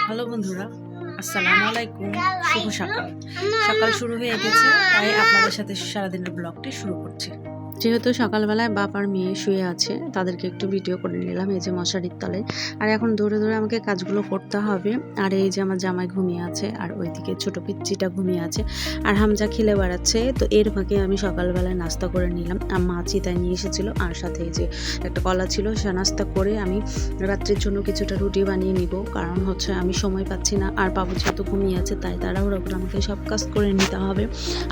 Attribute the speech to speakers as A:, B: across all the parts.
A: Hello বন্ধুরা, আসসালামু আলাইকুম। শুভ সকাল। সকাল শুরু হয়ে গেছে, তাই আপনাদের সাথে সারাদিনের ব্লগটি শুরু করছি। যেহেতু সকালবেলায় বাপ আর মেয়ে শুয়ে আছে, তাদেরকে একটু ভিডিও করে নিলাম। এই যে মশারির তলে, আর এখন দৌড়ে দৌড়ে আমাকে কাজগুলো করতে হবে। আর এই যে আমার জামাই ঘুমিয়ে আছে, আর ওইদিকে ছোট পিচ্চিটা ঘুমিয়ে আছে, আর হামজা খেলে বেড়াচ্ছে। তো এর ফাঁকে আমি সকালবেলায় নাস্তা করে নিলাম। আম্মা চিতায় নিয়ে এসেছিল, আর সাথে এই যে একটা কলা ছিল, সে নাস্তা করে আমি রাত্রির জন্য কিছুটা রুটি বানিয়ে নিব। কারণ হচ্ছে আমি সময় পাচ্ছি না, আর বাবু যেহেতু ঘুমিয়ে আছে তাই তাড়াহুড়ো করে আমাকে সব কাজ করে নিতে হবে।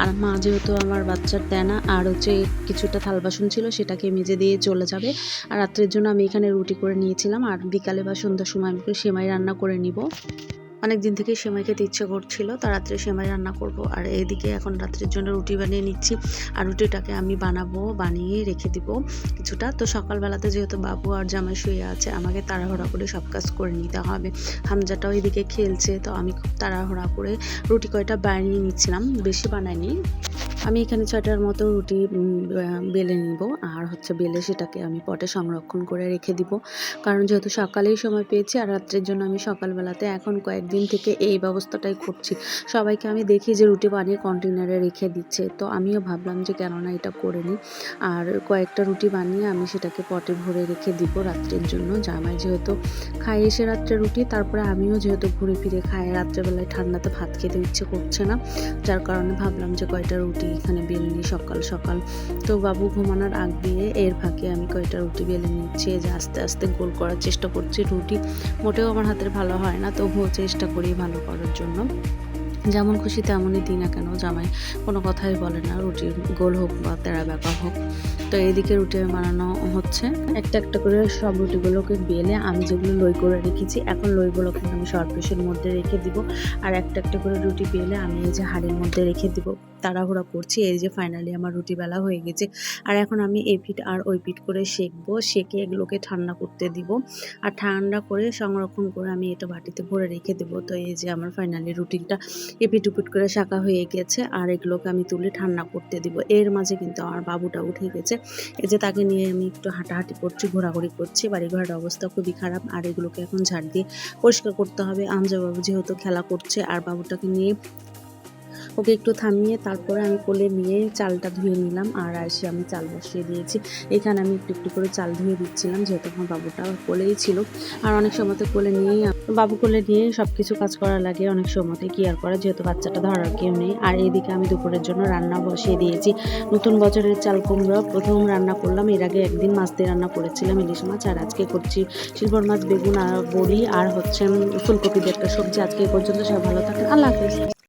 A: আর মা যেহেতু আমার বাচ্চার দেনা আর হচ্ছে কিছুটা থাল বাসন ছিল, সেটাকে মেজে দিয়ে চলে যাবে। আর রাত্রের জন্য আমি এখানে রুটি করে নিয়েছিলাম, আর বিকালে বা সন্ধ্যার সময় আমি সেমাই রান্না করে নিব। অনেক দিন থেকে সেমাই খেতে ইচ্ছে করছিল, তা রাত্রে সেমাই রান্না করব। আর এইদিকে এখন রাত্রের জন্য রুটি বানিয়ে নিচ্ছি, আর রুটিটাকে আমি বানিয়ে রেখে দিব কিছুটা। তো সকালবেলাতে যেহেতু বাবু আর জামাই শুয়ে আছে, আমাকে তাড়াহুড়া করে সব কাজ করে নিতে হবে। হামজাটাও এইদিকে খেলছে, তো আমি খুব তাড়াহুড়া করে রুটি কয়টা বানিয়ে নিচ্ছিলাম, বেশি বানাইনি। আমি এখানে 6টার মতো রুটি বেলে নিব, আর হচ্ছে বেলে সেটাকে আমি পটে সংরক্ষণ করে রেখে দিব। কারণ যেহেতু সকালেই সময় পেয়েছি, আর রাত্রের জন্য আমি সকালবেলাতে এখন কয়েকদিন থেকে এই ব্যবস্থাটাই করছি। সবাইকে আমি দেখি যে রুটি বানিয়ে কন্টেনারে রেখে দিচ্ছে, তো আমিও ভাবলাম যে কেননা এটা করে নিই। আর কয়েকটা রুটি বানিয়ে আমি সেটাকে পটে ভরে রেখে দিব রাত্রের জন্য। জামাই যেহেতু খাই এসে রাত্রে রুটি, তারপরে আমিও যেহেতু ঘুরে ফিরে খাই, রাত্রেবেলায় ঠান্ডাতে ভাত খেতে ইচ্ছে করছে না, যার কারণে ভাবলাম যে কয়টা রুটি এখানে বেলে নিই সকাল সকাল। তো বাবু ঘুমানোর আগ দিয়ে এর ফাঁকে আমি কয়টা রুটি বেলে নিচ্ছি, যে আস্তে আস্তে গোল করার চেষ্টা করছি। রুটি মোটেও আমার হাতের ভালো হয় না, তবুও চেষ্টা করি ভালো করার জন্য। যেমন খুশি তেমনই দিই না কেন, জামাই কোনো কথাই বলে না, রুটি গোল হোক বা তেড়া বেঁকা হোক। তো এইদিকে রুটি বানানো হচ্ছে, একটা একটা করে সব রুটিগুলোকে বেলে আমি যেগুলো লই করে রেখেছি, এখন লইগুলোকে আমি সরপিসের মধ্যে রেখে দিব। আর একটা একটা করে রুটি বেলে আমি এই যে হাঁড়ির মধ্যে রেখে দিব। তাড়াহুড়া করছি, এই যে ফাইনালি আমার রুটি বেলা হয়ে গেছে। আর এখন আমি এই পিঠ আর ওই পিঠ করে সেঁকবো, সেঁকে এগুলোকে ঠান্ডা করতে দিব। আর ঠান্ডা করে সংরক্ষণ করে আমি এটা বাটিতে ভরে রেখে দেবো। তো এই যে আমার ফাইনালি রুটিটা এপিট উপিট করে শাঁকা হয়ে গেছে, আর এগুলোকে আমি তুলে ঠান্ডা করতে দিব। এর মাঝে কিন্তু আমার বাবুটা উঠে গেছে, এই যে তাকে নিয়ে আমি একটু হাঁটাহাঁটি করছি, ঘোরাঘুরি করছি। বাড়িঘরের অবস্থা খুবই খারাপ, আর এগুলোকে এখন ঝাড় দিয়ে পরিষ্কার করতে হবে। আমজা বাবু যেহেতু খেলা করছে, আর বাবুটাকে নিয়ে ওকে একটু থামিয়ে তারপরে আমি কোলে নিয়ে চালটা ধুয়ে নিলাম, আর এসে আমি চাল বসিয়ে দিয়েছি। এখানে আমি একটু একটু করে চাল ধুয়ে দিচ্ছিলাম, যেহেতু আমার বাবুটা কোলেই ছিল। আর অনেক সময়তে কোলে নিয়েই বাবু কোলে নিয়ে সব কিছু কাজ করা লাগে, অনেক সময়তে কি আর করা, যেহেতু বাচ্চাটা ধরার কেউ নেই। আর এইদিকে আমি দুপুরের জন্য রান্না বসিয়ে দিয়েছি। নতুন বছরের চাল কুমড়ো প্রথম রান্না করলাম। এর আগে একদিন মাছ দিয়ে রান্না করেছিলাম, ইলিশ মাছ। আর আজকে করছি শিলবর মাছ, বেগুন আর বড়ি, আর হচ্ছে ফুলকপি দিয়ে একটা সবজি। আজকে এই পর্যন্ত, সব ভালো থাকেন, আল্লাহ হাফেজ।